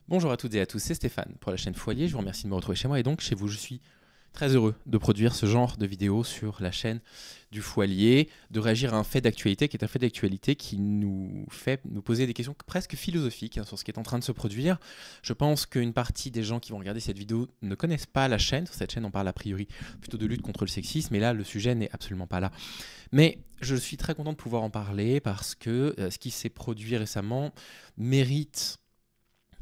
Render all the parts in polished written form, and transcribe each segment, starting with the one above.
Bonjour à toutes et à tous, c'est Stéphane pour la chaîne Foilier. Je vous remercie de me retrouver chez moi et donc chez vous. Je suis très heureux de produire ce genre de vidéos sur la chaîne du Foilier, de réagir à un fait d'actualité qui est un fait d'actualité qui nous fait nous poser des questions presque philosophiques sur ce qui est en train de se produire. Je pense qu'une partie des gens qui vont regarder cette vidéo ne connaissent pas la chaîne. Sur cette chaîne, on parle a priori plutôt de lutte contre le sexisme, et là, le sujet n'est absolument pas là. Mais je suis très content de pouvoir en parler parce que ce qui s'est produit récemment mérite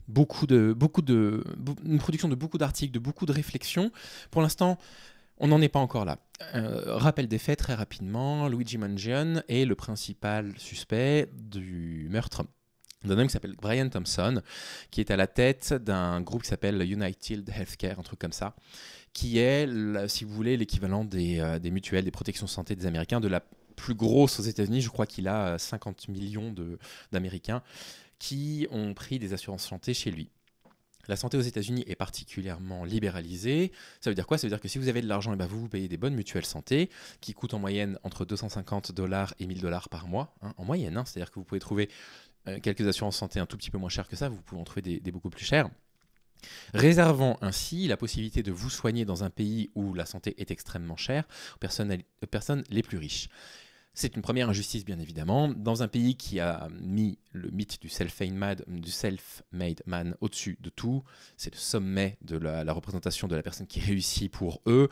une production de beaucoup d'articles, de beaucoup de réflexions. Pour l'instant, on n'en est pas encore là. Rappel des faits très rapidement, Luigi Mangione est le principal suspect du meurtre d'un homme qui s'appelle Brian Thompson, qui est à la tête d'un groupe qui s'appelle United Healthcare, un truc comme ça, qui est, si vous voulez, l'équivalent des mutuelles, des protections santé des Américains, de la plus grosse aux États-Unis. Je crois qu'il a 50 millions d'Américains qui ont pris des assurances santé chez lui. La santé aux États-Unis est particulièrement libéralisée. Ça veut dire quoi? Ça veut dire que si vous avez de l'argent, vous payez des bonnes mutuelles santé qui coûtent en moyenne entre 250 dollars et 1000 dollars par mois. En moyenne, c'est-à-dire que vous pouvez trouver quelques assurances santé un tout petit peu moins chères que ça, vous pouvez en trouver des beaucoup plus chères. Réservant ainsi la possibilité de vous soigner dans un pays où la santé est extrêmement chère aux personnes les plus riches. C'est une première injustice, bien évidemment, dans un pays qui a mis le mythe du self-made man au-dessus de tout. C'est le sommet de la représentation de la personne qui réussit pour eux.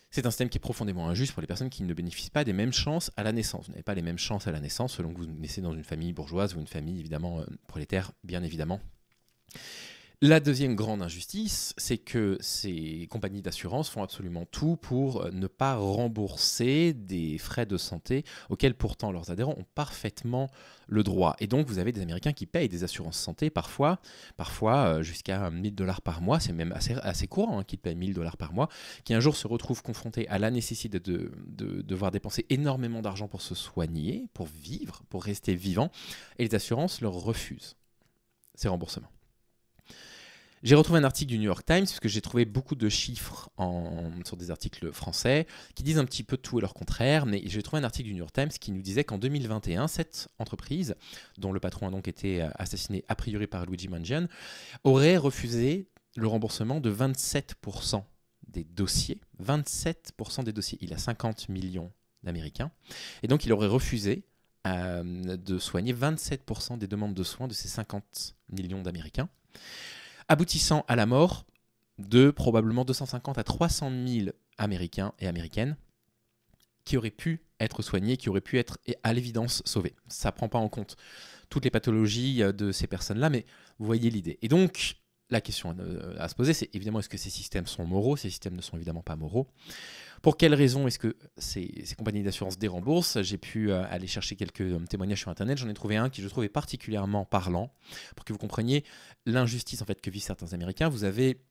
C'est un système qui est profondément injuste pour les personnes qui ne bénéficient pas des mêmes chances à la naissance. Vous n'avez pas les mêmes chances à la naissance selon que vous naissez dans une famille bourgeoise ou une famille, évidemment, prolétaire, bien évidemment. La deuxième grande injustice, c'est que ces compagnies d'assurance font absolument tout pour ne pas rembourser des frais de santé auxquels pourtant leurs adhérents ont parfaitement le droit. Et donc vous avez des Américains qui payent des assurances santé parfois jusqu'à 1000 dollars par mois, c'est même assez courant qu'ils payent 1000 dollars par mois, qui un jour se retrouvent confrontés à la nécessité de devoir dépenser énormément d'argent pour se soigner, pour vivre, pour rester vivant, et les assurances leur refusent ces remboursements. J'ai retrouvé un article du New York Times, parce que j'ai trouvé beaucoup de chiffres sur des articles français qui disent un petit peu tout et leur contraire, mais j'ai trouvé un article du New York Times qui nous disait qu'en 2021, cette entreprise, dont le patron a donc été assassiné a priori par Luigi Mangione, aurait refusé le remboursement de 27% des dossiers. 27% des dossiers. Il a 50 millions d'Américains, et donc il aurait refusé de soigner 27% des demandes de soins de ces 50 millions d'Américains, aboutissant à la mort de probablement 250 à 300 000 Américains et Américaines qui auraient pu être soignés, qui auraient pu être à l'évidence sauvés. Ça ne prend pas en compte toutes les pathologies de ces personnes-là, mais vous voyez l'idée. Et donc, la question à se poser, c'est évidemment, est-ce que ces systèmes sont moraux? Ces systèmes ne sont évidemment pas moraux. Pour quelles raisons est-ce que ces compagnies d'assurance déremboursent? J'ai pu aller chercher quelques témoignages sur Internet. J'en ai trouvé un qui, je trouvais particulièrement parlant pour que vous compreniez l'injustice en fait, que vivent certains Américains. Vous avez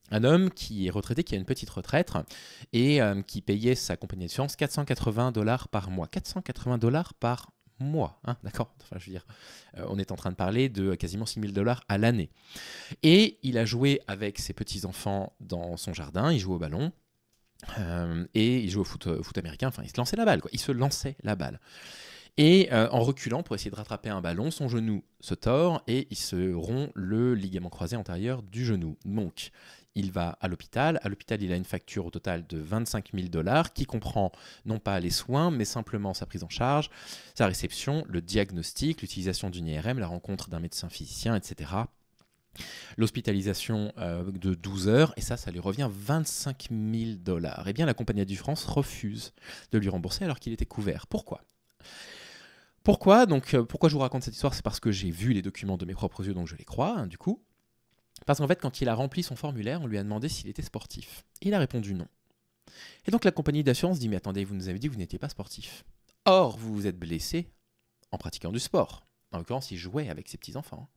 un homme qui est retraité, qui a une petite retraite et qui payait sa compagnie d'assurance 480 dollars par mois. 480 dollars par mois, hein, d'accord? Enfin, je veux dire, on est en train de parler de quasiment 6 000 dollars à l'année. Et il a joué avec ses petits-enfants dans son jardin, il jouait au ballon. Et il joue au foot américain, enfin il se lançait la balle, quoi. Il se lançait la balle. Et en reculant pour essayer de rattraper un ballon, son genou se tord et il se rompt le ligament croisé antérieur du genou. Donc il va à l'hôpital. À l'hôpital, il a une facture au total de 25 000 dollars qui comprend non pas les soins, mais simplement sa prise en charge, sa réception, le diagnostic, l'utilisation d'une IRM, la rencontre d'un médecin physicien, etc. L'hospitalisation de 12 heures, et ça lui revient 25 000 dollars. Eh bien, la compagnie du France refuse de lui rembourser alors qu'il était couvert. Pourquoi? Pourquoi je vous raconte cette histoire? C'est parce que j'ai vu les documents de mes propres yeux, donc je les crois, du coup. Parce qu'en fait, quand il a rempli son formulaire, on lui a demandé s'il était sportif. Et il a répondu non. Et donc la compagnie d'assurance dit, mais attendez, vous nous avez dit que vous n'étiez pas sportif. Or, vous vous êtes blessé en pratiquant du sport. En l'occurrence, il jouait avec ses petits-enfants.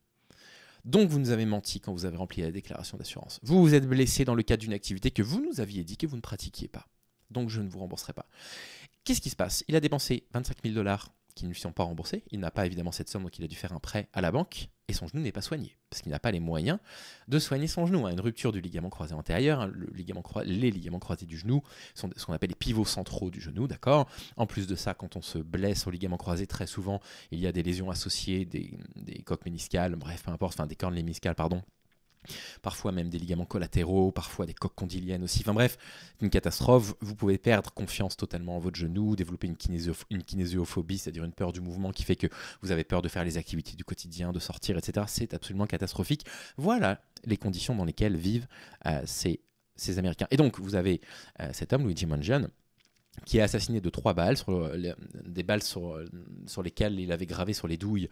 Donc vous nous avez menti quand vous avez rempli la déclaration d'assurance. Vous vous êtes blessé dans le cadre d'une activité que vous nous aviez dit que vous ne pratiquiez pas. Donc je ne vous rembourserai pas. Qu'est-ce qui se passe? Il a dépensé 25 000 dollars qui ne lui sont pas remboursés. Il n'a pas évidemment cette somme, donc il a dû faire un prêt à la banque. Et son genou n'est pas soigné, parce qu'il n'a pas les moyens de soigner son genou. Une rupture du ligament croisé antérieur, les ligaments croisés du genou sont ce qu'on appelle les pivots centraux du genou, d'accord? En plus de ça, quand on se blesse au ligament croisé, très souvent, il y a des lésions associées, des coques méniscales, bref, peu importe, enfin des cornes méniscales, pardon, parfois même des ligaments collatéraux, parfois des coques condyliennes aussi. Enfin bref, une catastrophe. Vous pouvez perdre confiance totalement en votre genou, développer une kinésiophobie, c'est-à-dire une peur du mouvement qui fait que vous avez peur de faire les activités du quotidien, de sortir, etc. C'est absolument catastrophique. Voilà les conditions dans lesquelles vivent ces Américains. Et donc, vous avez cet homme, Luigi Mangione, qui est assassiné de 3 balles, des balles sur lesquelles il avait gravé sur les douilles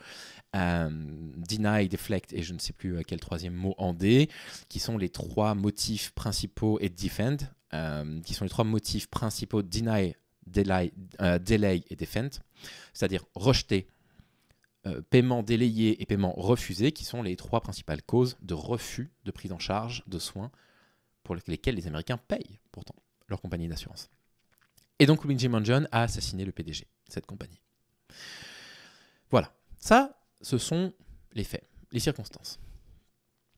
deny, deflect et je ne sais plus quel troisième mot en D, qui sont les 3 motifs principaux, et defend, qui sont les 3 motifs principaux, deny, delay et defend, c'est-à-dire rejeter, paiement délayé et paiement refusé, qui sont les 3 principales causes de refus de prise en charge de soins pour lesquels les Américains payent pourtant leur compagnie d'assurance. Et donc Luigi Mangione a assassiné le PDG de cette compagnie. Voilà, ça, ce sont les faits, les circonstances.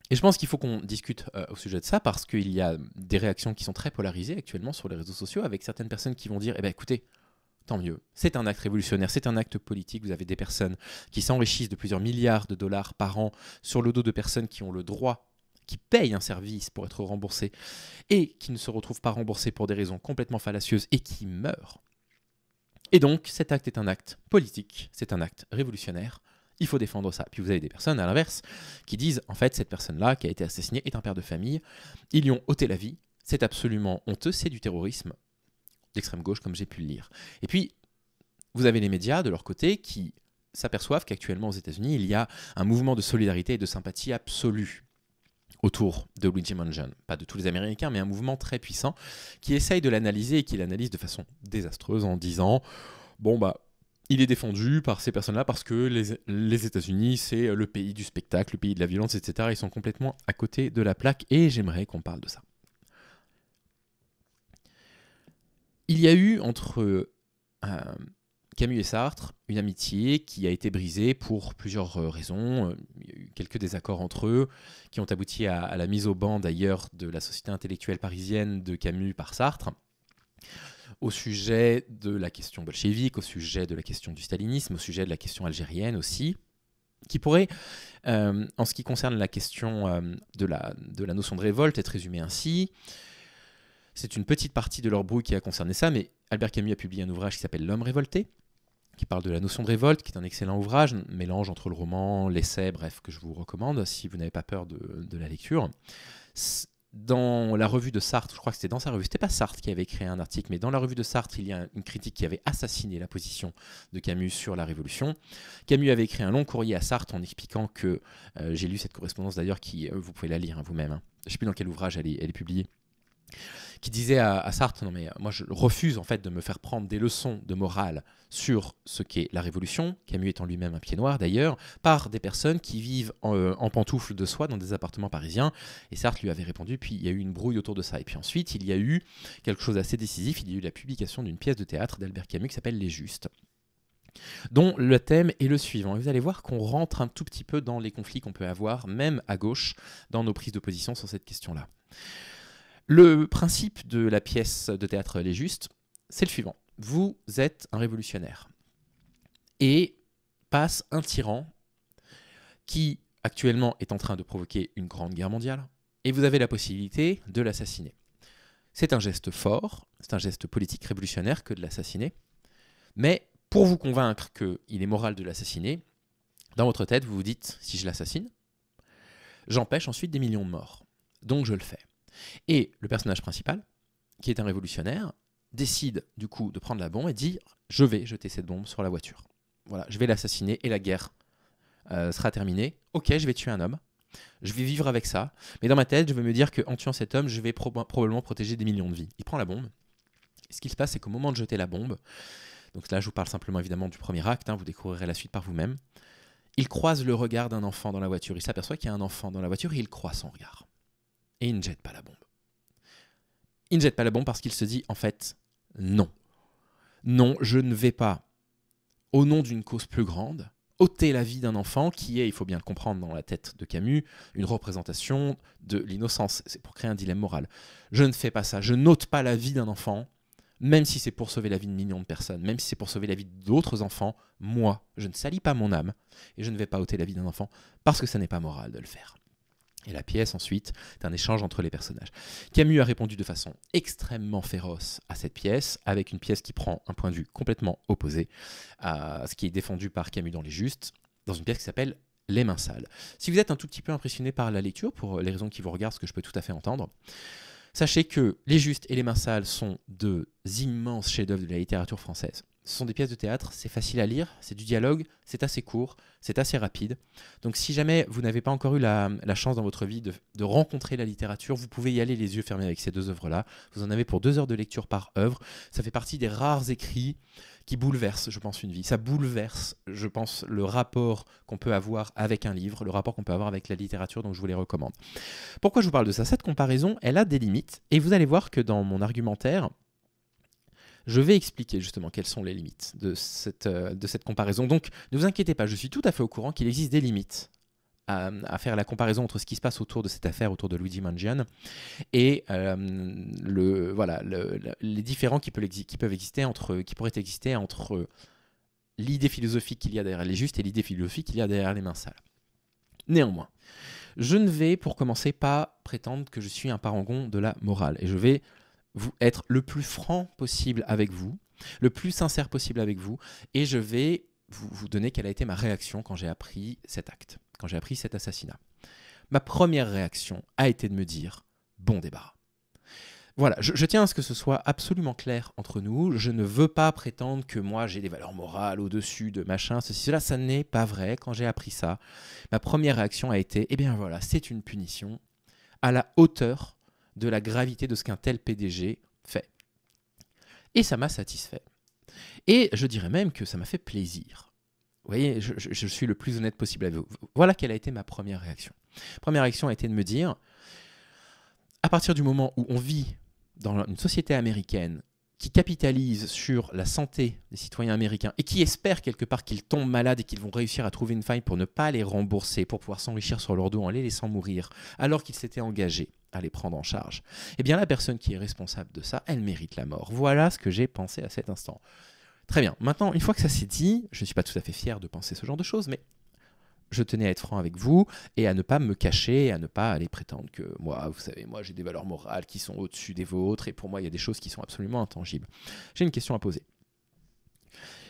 Et je pense qu'il faut qu'on discute au sujet de ça parce qu'il y a des réactions qui sont très polarisées actuellement sur les réseaux sociaux avec certaines personnes qui vont dire « Eh bien écoutez, tant mieux, c'est un acte révolutionnaire, c'est un acte politique, vous avez des personnes qui s'enrichissent de plusieurs milliards de dollars par an sur le dos de personnes qui ont le droit, qui payent un service pour être remboursés et qui ne se retrouvent pas remboursés pour des raisons complètement fallacieuses et qui meurent. Et donc, cet acte est un acte politique, c'est un acte révolutionnaire, il faut défendre ça. Puis vous avez des personnes, à l'inverse, qui disent, en fait, cette personne-là qui a été assassinée est un père de famille, ils lui ont ôté la vie, c'est absolument honteux, c'est du terrorisme d'extrême gauche, comme j'ai pu le lire. Et puis, vous avez les médias, de leur côté, qui s'aperçoivent qu'actuellement aux États-Unis, il y a un mouvement de solidarité et de sympathie absolue autour de Luigi Mangione. Pas de tous les Américains, mais un mouvement très puissant qui essaye de l'analyser et qui l'analyse de façon désastreuse en disant « Bon, bah, il est défendu par ces personnes-là parce que les États-Unis, c'est le pays du spectacle, le pays de la violence, etc. Ils sont complètement à côté de la plaque et j'aimerais qu'on parle de ça. » Il y a eu entre Camus et Sartre une amitié qui a été brisée pour plusieurs raisons. Il y a eu quelques désaccords entre eux qui ont abouti à la mise au ban d'ailleurs de la société intellectuelle parisienne de Camus par Sartre, au sujet de la question bolchevique, au sujet de la question du stalinisme, au sujet de la question algérienne aussi, qui pourrait, en ce qui concerne la question de la notion de révolte, être résumée ainsi. C'est une petite partie de leur brouille qui a concerné ça, mais Albert Camus a publié un ouvrage qui s'appelle « L'homme révolté », qui parle de la notion de révolte, qui est un excellent ouvrage, un mélange entre le roman, l'essai, bref, que je vous recommande si vous n'avez pas peur de la lecture. Dans la revue de Sartre, je crois que c'était dans sa revue, c'était pas Sartre qui avait écrit un article, mais dans la revue de Sartre, il y a une critique qui avait assassiné la position de Camus sur la Révolution. Camus avait écrit un long courrier à Sartre en expliquant que, j'ai lu cette correspondance d'ailleurs, qui vous pouvez la lire vous-même, hein. Je ne sais plus dans quel ouvrage elle est publiée, qui disait à Sartre, non mais moi je refuse en fait de me faire prendre des leçons de morale sur ce qu'est la révolution, Camus étant lui-même un pied noir d'ailleurs, par des personnes qui vivent en pantoufles de soie dans des appartements parisiens. Et Sartre lui avait répondu, puis il y a eu une brouille autour de ça. Et puis ensuite, il y a eu quelque chose d'assez décisif, il y a eu la publication d'une pièce de théâtre d'Albert Camus qui s'appelle Les Justes, dont le thème est le suivant. Et vous allez voir qu'on rentre un tout petit peu dans les conflits qu'on peut avoir, même à gauche, dans nos prises de position sur cette question-là. Le principe de la pièce de théâtre Les Justes, c'est le suivant. Vous êtes un révolutionnaire et passe un tyran qui actuellement est en train de provoquer une grande guerre mondiale et vous avez la possibilité de l'assassiner. C'est un geste fort, c'est un geste politique révolutionnaire que de l'assassiner, mais pour vous convaincre qu'il est moral de l'assassiner, dans votre tête, vous vous dites, si je l'assassine, j'empêche ensuite des millions de morts, donc je le fais. Et le personnage principal, qui est un révolutionnaire, décide du coup de prendre la bombe et dire « je vais jeter cette bombe sur la voiture. Voilà, je vais l'assassiner et la guerre sera terminée. Ok, je vais tuer un homme, je vais vivre avec ça, mais dans ma tête, je vais me dire qu'en tuant cet homme, je vais probablement protéger des millions de vies. » Il prend la bombe. Et ce qui se passe, c'est qu'au moment de jeter la bombe, donc là je vous parle simplement évidemment du premier acte, hein, vous découvrirez la suite par vous-même, il croise le regard d'un enfant dans la voiture. Il s'aperçoit qu'il y a un enfant dans la voiture et il croise son regard. Et il ne jette pas la bombe. Il ne jette pas la bombe parce qu'il se dit, en fait, non. Non, je ne vais pas, au nom d'une cause plus grande, ôter la vie d'un enfant qui est, il faut bien le comprendre dans la tête de Camus, une représentation de l'innocence. C'est pour créer un dilemme moral. Je ne fais pas ça. Je n'ôte pas la vie d'un enfant, même si c'est pour sauver la vie de millions de personnes, même si c'est pour sauver la vie d'autres enfants. Moi, je ne salis pas mon âme et je ne vais pas ôter la vie d'un enfant parce que ça n'est pas moral de le faire. Et la pièce, ensuite, est un échange entre les personnages. Camus a répondu de façon extrêmement féroce à cette pièce, avec une pièce qui prend un point de vue complètement opposé à ce qui est défendu par Camus dans Les Justes, dans une pièce qui s'appelle Les Mains Sales. Si vous êtes un tout petit peu impressionné par la lecture, pour les raisons qui vous regardent, ce que je peux tout à fait entendre, sachez que Les Justes et Les Mains Sales sont deux immenses chefs-d'œuvre de la littérature française. Ce sont des pièces de théâtre, c'est facile à lire, c'est du dialogue, c'est assez court, c'est assez rapide. Donc si jamais vous n'avez pas encore eu la chance dans votre vie de rencontrer la littérature, vous pouvez y aller les yeux fermés avec ces deux œuvres-là. Vous en avez pour 2 heures de lecture par œuvre. Ça fait partie des rares écrits qui bouleversent, je pense, une vie. Ça bouleverse, je pense, le rapport qu'on peut avoir avec un livre, le rapport qu'on peut avoir avec la littérature, donc je vous les recommande. Pourquoi je vous parle de ça? Cette comparaison, elle a des limites, et vous allez voir que dans mon argumentaire, je vais expliquer justement quelles sont les limites de cette comparaison. Donc ne vous inquiétez pas, je suis tout à fait au courant qu'il existe des limites à faire la comparaison entre ce qui se passe autour de cette affaire, autour de Luigi Mangione, et les différends qui pourraient exister entre l'idée philosophique qu'il y a derrière Les Justes et l'idée philosophique qu'il y a derrière Les Mains Sales. Néanmoins, je ne vais pour commencer pas prétendre que je suis un parangon de la morale, et je vais être le plus franc possible avec vous, le plus sincère possible avec vous, et je vais vous donner quelle a été ma réaction quand j'ai appris cet acte, quand j'ai appris cet assassinat. Ma première réaction a été de me dire « bon débarras ». Voilà, je tiens à ce que ce soit absolument clair entre nous. Je ne veux pas prétendre que moi j'ai des valeurs morales au-dessus de machin, ceci, cela, ça n'est pas vrai. Quand j'ai appris ça, ma première réaction a été « eh bien voilà, c'est une punition à la hauteur de la gravité de ce qu'un tel PDG fait. » Et ça m'a satisfait. Et je dirais même que ça m'a fait plaisir. Vous voyez, je suis le plus honnête possible avec vous. Voilà quelle a été ma première réaction. Première réaction a été de me dire, à partir du moment où on vit dans une société américaine qui capitalise sur la santé des citoyens américains et qui espère quelque part qu'ils tombent malades et qu'ils vont réussir à trouver une faille pour ne pas les rembourser, pour pouvoir s'enrichir sur leur dos en les laissant mourir, alors qu'ils s'étaient engagés à les prendre en charge, eh bien la personne qui est responsable de ça, elle mérite la mort. Voilà ce que j'ai pensé à cet instant. Très bien, maintenant, une fois que ça s'est dit, je ne suis pas tout à fait fier de penser ce genre de choses, mais je tenais à être franc avec vous et à ne pas me cacher, et à ne pas aller prétendre que moi, vous savez, moi j'ai des valeurs morales qui sont au-dessus des vôtres et pour moi il y a des choses qui sont absolument intangibles. J'ai une question à poser.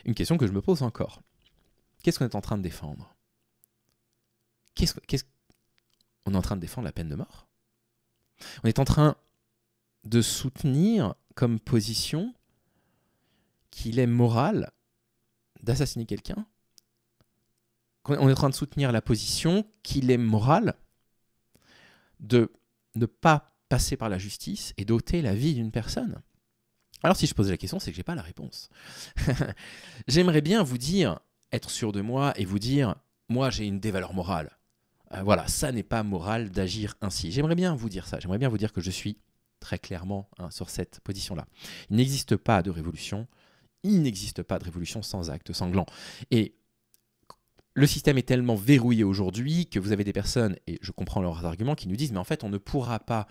Une question que je me pose encore. Qu'est-ce qu'on est en train de défendre? On est en train de défendre la peine de mort? On est en train de soutenir comme position qu'il est moral d'assassiner quelqu'un? On est en train de soutenir la position qu'il est moral de ne pas passer par la justice et d'ôter la vie d'une personne? Alors si je pose la question, c'est que je n'ai pas la réponse. J'aimerais bien vous dire, être sûr de moi et vous dire, moi j'ai des valeurs morales. Voilà, ça n'est pas moral d'agir ainsi. J'aimerais bien vous dire ça, j'aimerais bien vous dire que je suis très clairement sur cette position-là. Il n'existe pas de révolution, il n'existe pas de révolution sans acte sanglant. Et le système est tellement verrouillé aujourd'hui que vous avez des personnes, et je comprends leurs arguments, qui nous disent « mais en fait, on ne pourra pas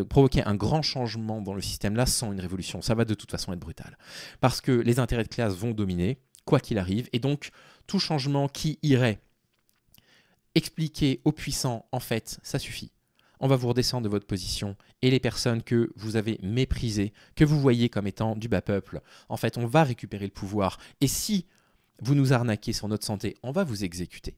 provoquer un grand changement dans le système-là sans une révolution. Ça va de toute façon être brutal. Parce que les intérêts de classe vont dominer, quoi qu'il arrive, et donc tout changement qui irait expliquer aux puissants, en fait, ça suffit. On va vous redescendre de votre position, et les personnes que vous avez méprisées, que vous voyez comme étant du bas peuple, en fait, on va récupérer le pouvoir. Et si vous nous arnaquez sur notre santé, on va vous exécuter. »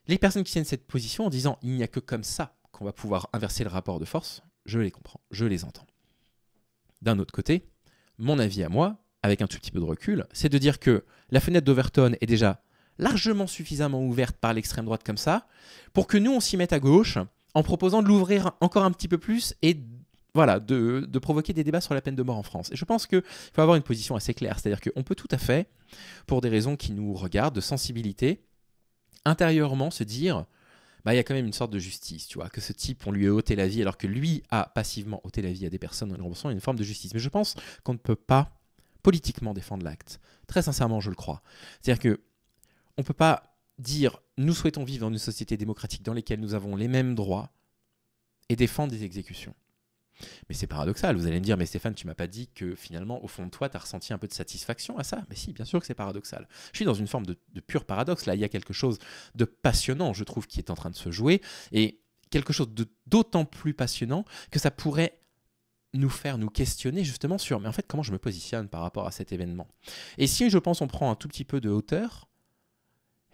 Les personnes qui tiennent cette position en disant « il n'y a que comme ça qu'on va pouvoir inverser le rapport de force », je les comprends, je les entends. D'un autre côté, mon avis à moi, avec un tout petit peu de recul, c'est de dire que la fenêtre d'Overton est déjà largement suffisamment ouverte par l'extrême droite comme ça, pour que nous on s'y mette à gauche, en proposant de l'ouvrir encore un petit peu plus et voilà, de provoquer des débats sur la peine de mort en France. Et je pense qu'il faut avoir une position assez claire, c'est-à-dire qu'on peut tout à fait, pour des raisons qui nous regardent, de sensibilité, intérieurement se dire, bah, il y a quand même une sorte de justice, tu vois, que ce type, on lui a ôté la vie, alors que lui a passivement ôté la vie à des personnes en lui remboursant une forme de justice. Mais je pense qu'on ne peut pas politiquement défendre l'acte. Très sincèrement, je le crois. C'est-à-dire qu'on ne peut pas dire, nous souhaitons vivre dans une société démocratique dans laquelle nous avons les mêmes droits et défendre des exécutions. Mais c'est paradoxal, vous allez me dire, mais Stéphane, tu m'as pas dit que finalement, au fond de toi, tu as ressenti un peu de satisfaction à ça? Mais si, bien sûr que c'est paradoxal. Je suis dans une forme de pur paradoxe, là, il y a quelque chose de passionnant, je trouve, qui est en train de se jouer, et quelque chose d'autant plus passionnant que ça pourrait nous faire nous questionner justement sur, mais en fait, comment je me positionne par rapport à cet événement? Et si, je pense, on prend un tout petit peu de hauteur,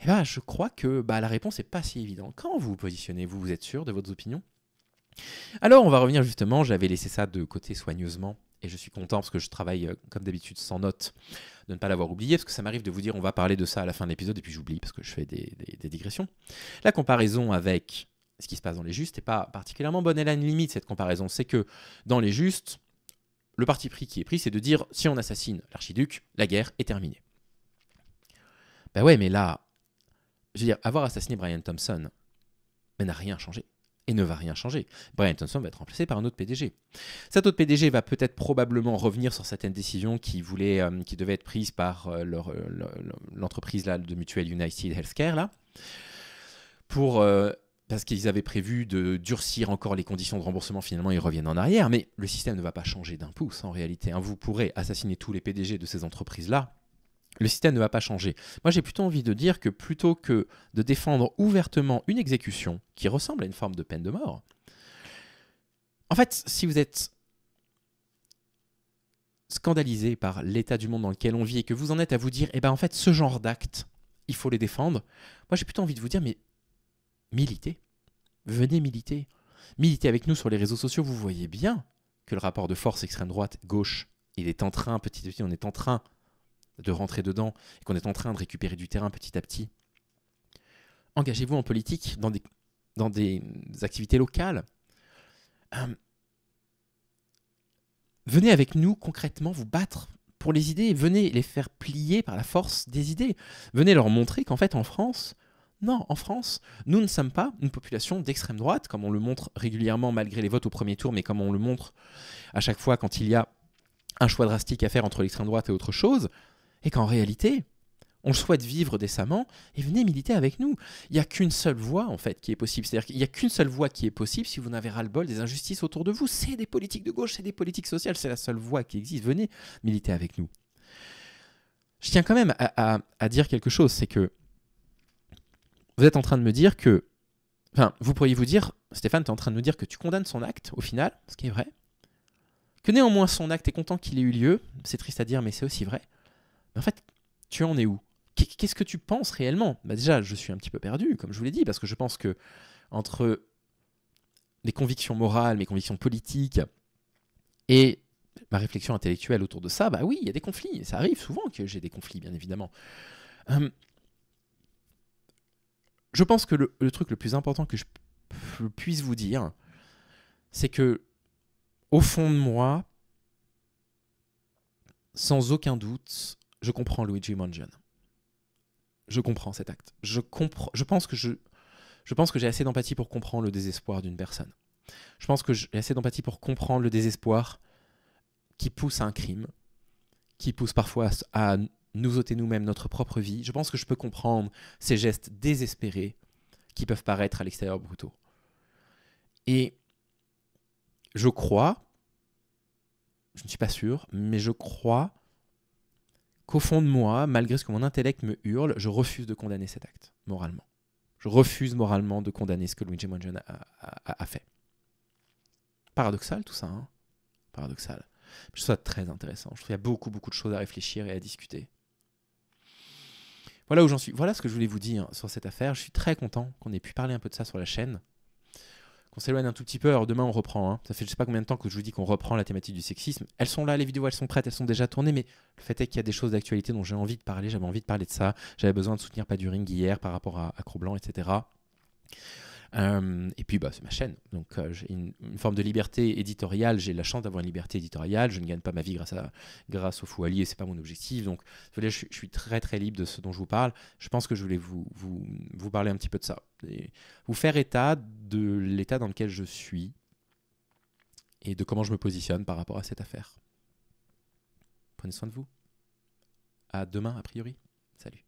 eh ben, je crois que la réponse n'est pas si évidente. Comment vous vous positionnez? Vous êtes sûr de vos opinions? Alors, on va revenir justement, j'avais laissé ça de côté soigneusement, et je suis content parce que je travaille comme d'habitude sans notes, de ne pas l'avoir oublié, parce que ça m'arrive de vous dire on va parler de ça à la fin de l'épisode, et puis j'oublie parce que je fais des digressions. La comparaison avec ce qui se passe dans les justes n'est pas particulièrement bonne, elle a une limite cette comparaison, c'est que dans les justes, le parti pris qui est pris, c'est de dire si on assassine l'archiduc, la guerre est terminée. Ben ouais, mais là, je veux dire, avoir assassiné Brian Thompson, n'a rien changé. Et ne va rien changer. Brian Thompson va être remplacé par un autre PDG. Cet autre PDG va peut-être probablement revenir sur certaines décisions qui devaient être prises par l'entreprise là, de mutuelle United Healthcare, là, parce qu'ils avaient prévu de durcir encore les conditions de remboursement. Finalement, ils reviennent en arrière. Mais le système ne va pas changer d'un pouce, en réalité. Vous pourrez assassiner tous les PDG de ces entreprises-là. Le système ne va pas changer. Moi, j'ai plutôt envie de dire que plutôt que de défendre ouvertement une exécution qui ressemble à une forme de peine de mort, en fait, si vous êtes scandalisé par l'état du monde dans lequel on vit et que vous en êtes à vous dire, en fait, ce genre d'actes, il faut les défendre, moi, j'ai plutôt envie de vous dire, mais militez. Venez militer. Militez avec nous sur les réseaux sociaux. Vous voyez bien que le rapport de force extrême droite-gauche, il est en train, petit à petit, on est en train de rentrer dedans et qu'on est en train de récupérer du terrain petit à petit. Engagez-vous en politique, dans des activités locales. Venez avec nous concrètement vous battre pour les idées. Venez les faire plier par la force des idées. Venez leur montrer qu'en fait en France, non, en France, nous ne sommes pas une population d'extrême droite, comme on le montre régulièrement malgré les votes au premier tour, mais comme on le montre à chaque fois quand il y a un choix drastique à faire entre l'extrême droite et autre chose. Et qu'en réalité, on souhaite vivre décemment et venez militer avec nous. Il n'y a qu'une seule voie, en fait, qui est possible. C'est-à-dire qu'il n'y a qu'une seule voie qui est possible si vous n'avez ras-le-bol des injustices autour de vous. C'est des politiques de gauche, c'est des politiques sociales, c'est la seule voie qui existe. Venez militer avec nous. Je tiens quand même à dire quelque chose, c'est que vous êtes en train de me dire que... Enfin, vous pourriez vous dire, Stéphane, tu es en train de me dire que tu condamnes son acte, au final, ce qui est vrai, que néanmoins son acte est content qu'il ait eu lieu, c'est triste à dire, mais c'est aussi vrai. Mais en fait, tu en es où? Qu'est-ce que tu penses réellement? Déjà, je suis un petit peu perdu, comme je vous l'ai dit, parce que je pense que entre mes convictions morales, mes convictions politiques et ma réflexion intellectuelle autour de ça, oui, il y a des conflits. Ça arrive souvent que j'ai des conflits, bien évidemment. Je pense que le truc le plus important que je puisse vous dire, c'est que, au fond de moi, sans aucun doute, je comprends Luigi Mangione. Je comprends cet acte. Je pense que j'ai assez d'empathie pour comprendre le désespoir d'une personne. Je pense que j'ai assez d'empathie pour comprendre le désespoir qui pousse à un crime, qui pousse parfois à nous ôter nous-mêmes notre propre vie. Je pense que je peux comprendre ces gestes désespérés qui peuvent paraître à l'extérieur brutaux. Et je crois, je ne suis pas sûr, mais je crois qu'au fond de moi, malgré ce que mon intellect me hurle, je refuse de condamner cet acte, moralement. Je refuse moralement de condamner ce que Luigi Mangione a fait. Paradoxal tout ça, hein? Paradoxal. Je trouve ça très intéressant. Je trouve qu'il y a beaucoup de choses à réfléchir et à discuter. Voilà où j'en suis. Voilà ce que je voulais vous dire sur cette affaire. Je suis très content qu'on ait pu parler un peu de ça sur la chaîne. Qu'on s'éloigne un tout petit peu. Alors demain on reprend. Hein. Ça fait je sais pas combien de temps que je vous dis qu'on reprend la thématique du sexisme. Elles sont là, les vidéos, elles sont prêtes, elles sont déjà tournées. Mais le fait est qu'il y a des choses d'actualité dont j'ai envie de parler. J'avais envie de parler de ça. J'avais besoin de soutenir Paduring hier par rapport à Cro-Blanc, etc. Et puis c'est ma chaîne, donc j'ai une forme de liberté éditoriale. J'ai la chance d'avoir une liberté éditoriale. Je ne gagne pas ma vie grâce au Foualier, c'est pas mon objectif. Donc je suis très très libre de ce dont je vous parle. Je pense que je voulais vous parler un petit peu de ça, et vous faire état de l'état dans lequel je suis et de comment je me positionne par rapport à cette affaire. Prenez soin de vous. À demain a priori. Salut.